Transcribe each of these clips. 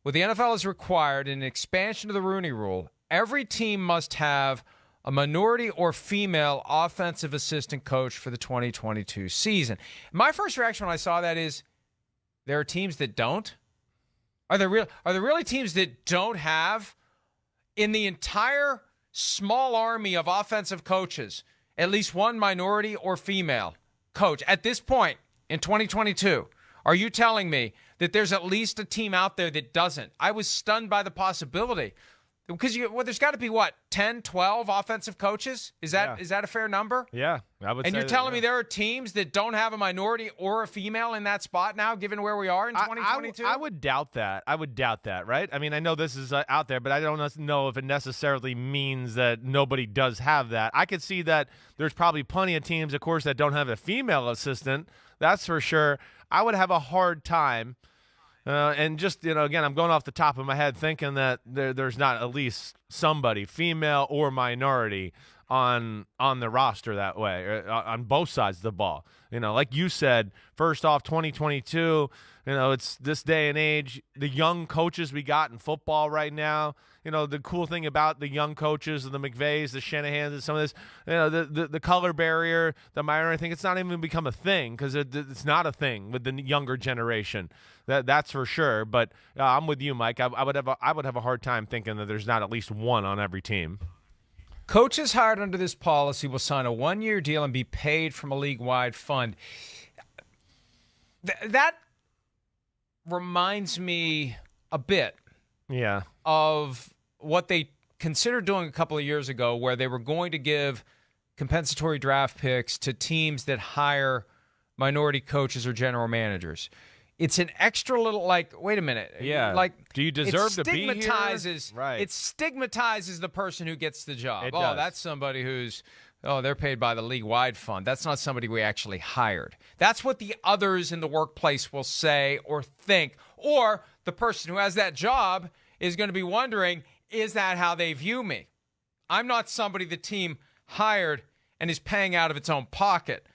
what the NFL has required in an expansion of the Rooney Rule, every team must have a minority or female offensive assistant coach for the 2022 season. My first reaction when I saw that is, there are teams that don't? Are there really teams that don't have, in the entire small army of offensive coaches, at least one minority or female coach at this point in 2022? Are you telling me that there's at least a team out there that doesn't? I was stunned by the possibility. Because there's got to be, 10, 12 offensive coaches? Is that a fair number? Yeah, I would say. And you're telling me there are teams that don't have a minority or a female in that spot now, given where we are in 2022? I would doubt that. Right? I mean, I know this is out there, but I don't know if it necessarily means that nobody does have that. I could see that there's probably plenty of teams, of course, that don't have a female assistant. That's for sure. I would have a hard time. And just, again, I'm going off the top of my head thinking that there's not at least somebody, female or minority, on the roster that way, on both sides of the ball. Like you said, first off, 2022, it's this day and age, the young coaches we got in football right now. The cool thing about the young coaches, the McVays, the Shanahans, and some of this, the color barrier, the minority thing, it's not even become a thing because it's not a thing with the younger generation. That's for sure. But I'm with you, Mike. I would have a hard time thinking that there's not at least one on every team. Coaches hired under this policy will sign a one-year deal and be paid from a league-wide fund. That reminds me a bit of what they considered doing a couple of years ago, where they were going to give compensatory draft picks to teams that hire minority coaches or general managers. It's an extra little, wait a minute. Yeah. Do you deserve to be here? Right. It stigmatizes the person who gets the job. It does. That's somebody who's, they're paid by the league-wide fund. That's not somebody we actually hired. That's what the others in the workplace will say or think. Or the person who has that job is going to be wondering, is that how they view me? I'm not somebody the team hired and is paying out of its own pocket.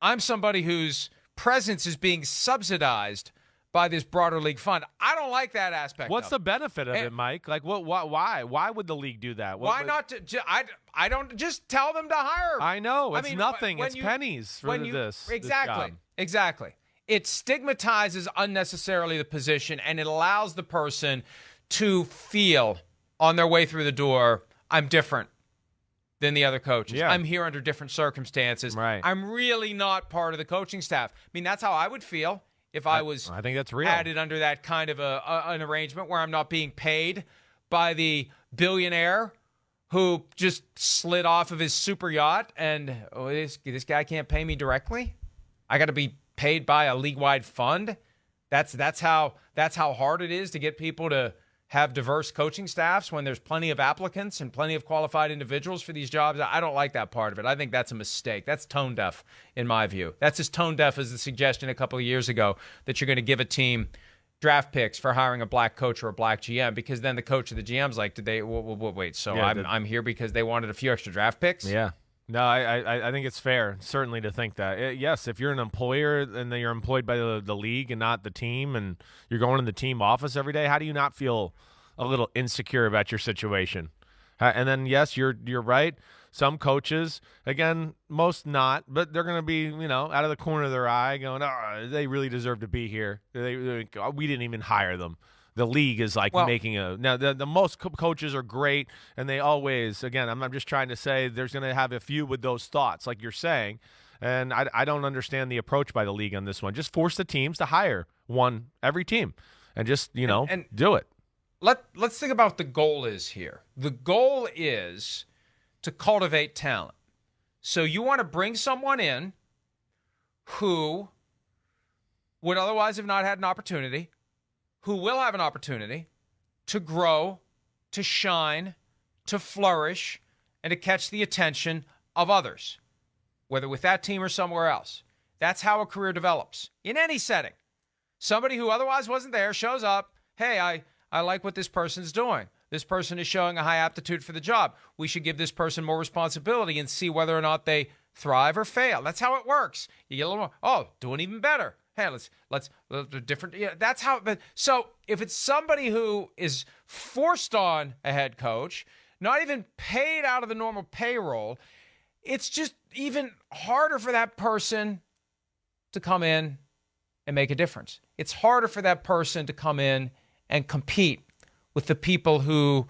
I'm somebody whose presence is being subsidized by this broader league fund. I don't like that aspect. What's the benefit of it, Mike? Why would the league do that? Not? I don't just tell them to hire. I know it's nothing. It's pennies for this. Exactly. It stigmatizes unnecessarily the position, and it allows the person to feel on their way through the door, I'm different than the other coaches. Yeah. I'm here under different circumstances. Right. I'm really not part of the coaching staff. I mean, that's how I would feel if I was I think that's real. added under that kind of an arrangement where I'm not being paid by the billionaire who just slid off of his super yacht and this guy can't pay me directly. I got to be paid by a league-wide fund. That's how hard it is to get people to have diverse coaching staffs when there's plenty of applicants and plenty of qualified individuals for these jobs. I don't like that part of it. I think that's a mistake. That's tone deaf, in my view. That's as tone deaf as the suggestion a couple of years ago that you're going to give a team draft picks for hiring a black coach or a black GM, because then the coach or the GM's like, wait, so I'm here because they wanted a few extra draft picks? Yeah. No, I think it's fair, certainly, to think that. Yes, if you're an employer and you're employed by the league and not the team, and you're going in the team office every day, how do you not feel a little insecure about your situation? And then, yes, you're right. Some coaches, again, most not, but they're going to be, out of the corner of their eye going, they really deserve to be here. We didn't even hire them. The league is making now the most coaches are great, and they always, again, I'm just trying to say there's going to have a few with those thoughts like you're saying, and I don't understand the approach by the league on this one. Just force the teams to hire one every team and just and do it. Let's think about what the goal is here. The goal is to cultivate talent. So you want to bring someone in who would otherwise have not had an opportunity, who will have an opportunity to grow, to shine, to flourish, and to catch the attention of others, whether with that team or somewhere else. That's how a career develops in any setting. Somebody who otherwise wasn't there shows up, hey, I like what this person's doing. This person is showing a high aptitude for the job. We should give this person more responsibility and see whether or not they thrive or fail. That's how it works. You get a little more, doing even better. Hey, let's different. Yeah, that's how. But so if it's somebody who is forced on a head coach, not even paid out of the normal payroll, it's just even harder for that person to come in and make a difference. It's harder for that person to come in and compete with the people who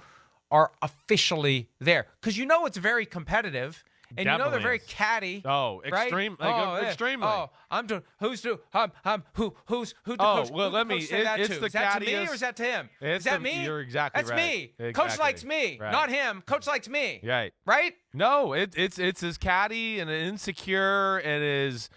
are officially there. Because it's very competitive. And Definitely they're very catty. Oh, right? Extremely. Oh, I'm doing. Who the Oh, coach? well, let me. It's the is that to me or is that to him? Is that me? You're exactly That's right. me. Exactly. Coach likes me, right. not him. Coach likes me. Right. Right? No, it's as catty and insecure and as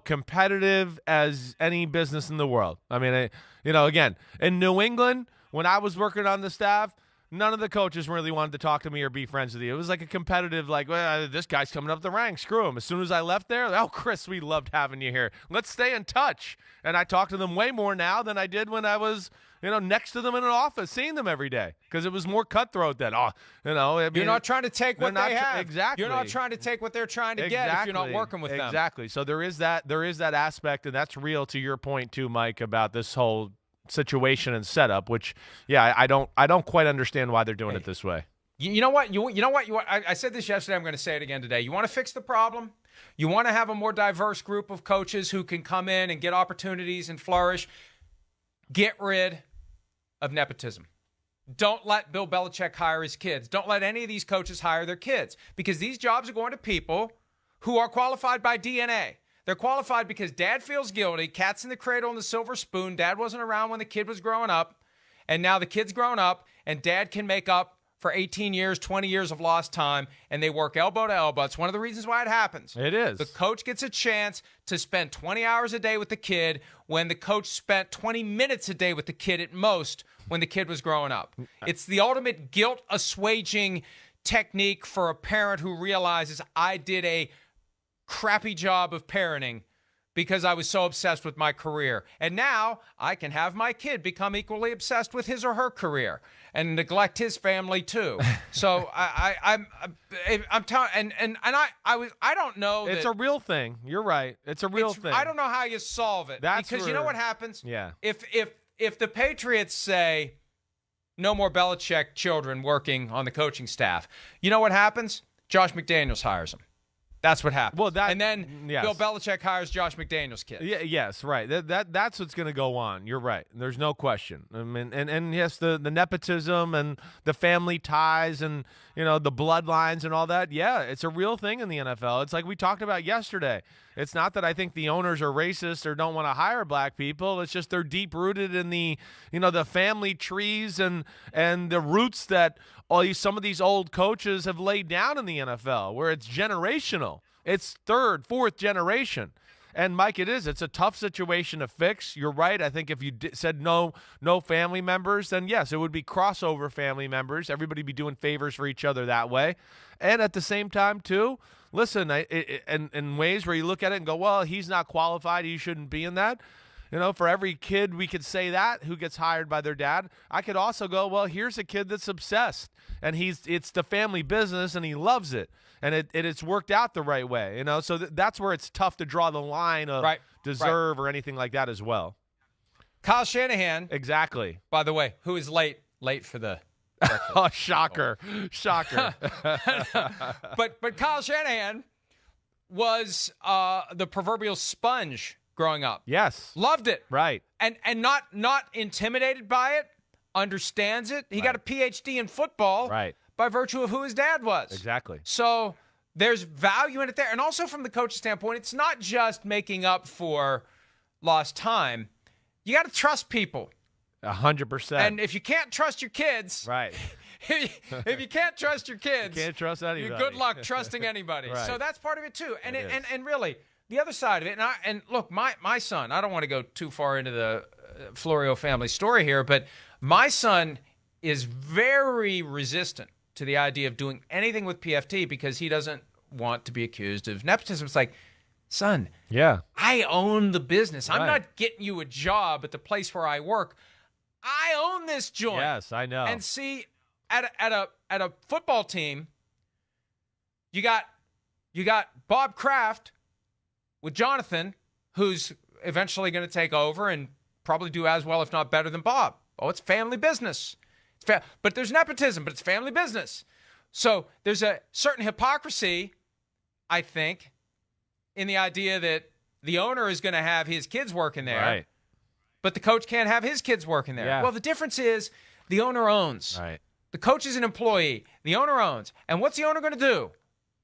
competitive as any business in the world. I mean, again, in New England, when I was working on the staff, none of the coaches really wanted to talk to me or be friends with you. It was like a competitive, well, this guy's coming up the ranks. Screw him. As soon as I left there, oh, Chris, we loved having you here. Let's stay in touch. And I talk to them way more now than I did when I was, next to them in an office, seeing them every day. Because it was more cutthroat then. I mean, you're not trying to take what they have. Exactly. You're not trying to take what they're trying to get if you're not working with them. Exactly. So there is that aspect, and that's real to your point too, Mike, about this whole situation and setup, which I don't quite understand why they're doing it this way. You know what? I said this yesterday. I'm going to say it again today. You want to fix the problem? You want to have a more diverse group of coaches who can come in and get opportunities and flourish? Get rid of nepotism. Don't let Bill Belichick hire his kids. Don't let any of these coaches hire their kids, because these jobs are going to people who are qualified by DNA. They're qualified because dad feels guilty, cat's in the cradle and the silver spoon. Dad wasn't around when the kid was growing up, and now the kid's grown up, and dad can make up for 18 years, 20 years of lost time, and they work elbow to elbow. It's one of the reasons why it happens. It is. The coach gets a chance to spend 20 hours a day with the kid when the coach spent 20 minutes a day with the kid at most when the kid was growing up. It's the ultimate guilt assuaging technique for a parent who realizes, I did a crappy job of parenting because I was so obsessed with my career. And now I can have my kid become equally obsessed with his or her career and neglect his family too. So I'm telling, and I don't know. It's a real thing. You're right. It's a real thing. I don't know how you solve it. Because you know what happens? Yeah. If the Patriots say no more Belichick children working on the coaching staff, you know what happens? Josh McDaniels hires them. That's what happened. Well, and then Bill Belichick hires Josh McDaniels' kid. Yeah, yes, right. That's what's going to go on. You're right. There's no question. I mean, and yes, the nepotism and the family ties and the bloodlines and all that. Yeah, it's a real thing in the NFL. It's like we talked about yesterday. It's not that I think the owners are racist or don't want to hire black people. It's just they're deep rooted in the the family trees and the roots that some of these old coaches have laid down in the NFL, where it's generational. It's third, fourth generation. And Mike, it's a tough situation to fix. You're right. I think if you said no family members, then yes, it would be crossover family members. Everybody be doing favors for each other that way. And at the same time, too, listen, in ways where you look at it and go, well, he's not qualified, he shouldn't be in that. For every kid we could say that who gets hired by their dad, I could also go, well, here's a kid that's obsessed, and it's the family business, and he loves it, and it's worked out the right way. So that's where it's tough to draw the line of deserve or anything like that as well. Kyle Shanahan, exactly. By the way, who is late for the oh, shocker. But Kyle Shanahan was the proverbial sponge growing up. Yes. Loved it. Right. And not intimidated by it, understands it. He got a PhD in football by virtue of who his dad was. Exactly. So there's value in it there. And also from the coach's standpoint, it's not just making up for lost time. You got to trust people. 100%. And if you can't trust your kids, right. If you can't trust your kids, you can't trust anybody. Good luck trusting anybody. Right. So that's part of it too. And really, the other side of it, and look, my son, I don't want to go too far into the Florio family story here, but my son is very resistant to the idea of doing anything with PFT because he doesn't want to be accused of nepotism. It's like, son, I own the business. I'm not getting you a job at the place where I work. I own this joint. Yes, I know. And see, at a football team, you got Bob Kraft with Jonathan, who's eventually going to take over and probably do as well, if not better, than Bob. Oh, it's family business. But there's nepotism, but it's family business. So there's a certain hypocrisy, I think, in the idea that the owner is going to have his kids working there, right, but the coach can't have his kids working there. Yeah. Well, the difference is the owner owns. right. The coach is an employee. The owner owns. And what's the owner going to do?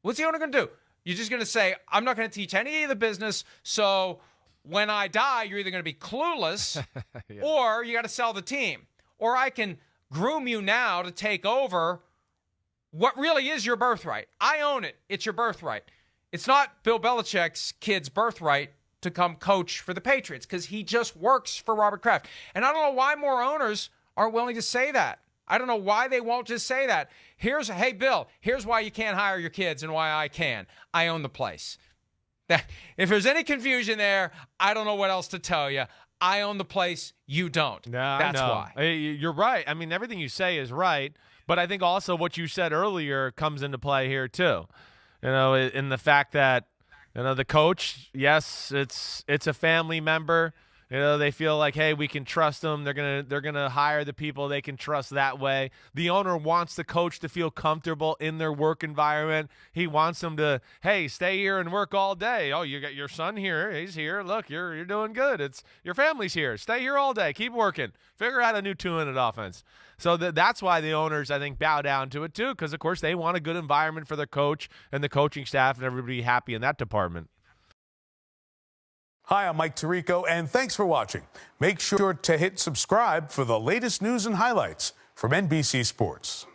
What's the owner going to do? You're just going to say, I'm not going to teach any of the business, so when I die, you're either going to be clueless Yeah. or you got to sell the team. Or I can groom you now to take over what really is your birthright. I own it. It's your birthright. It's not Bill Belichick's kid's birthright to come coach for the Patriots because he just works for Robert Kraft. And I don't know why more owners aren't willing to say that. I don't know why they won't just say that. Hey, Bill, here's why you can't hire your kids and why I can. I own the place. If there's any confusion there, I don't know what else to tell you. I own the place. You don't. No, That's why. You're right. I mean, everything you say is right, but I think also what you said earlier comes into play here too. You know, in the fact that, you know, the coach, yes, it's a family member. You know, they feel like, hey, we can trust them. They're gonna hire the people they can trust that way. The owner wants the coach to feel comfortable in their work environment. He wants them to, hey, stay here and work all day. Oh, you got your son here. He's here. Look, you're doing good. It's your family's here. Stay here all day. Keep working. Figure out a new two-minute offense. So that's why the owners, I think, bow down to it too, because of course they want a good environment for their coach and the coaching staff and everybody happy in that department. Hi, I'm Mike Tirico, and thanks for watching. Make sure to hit subscribe for the latest news and highlights from NBC Sports.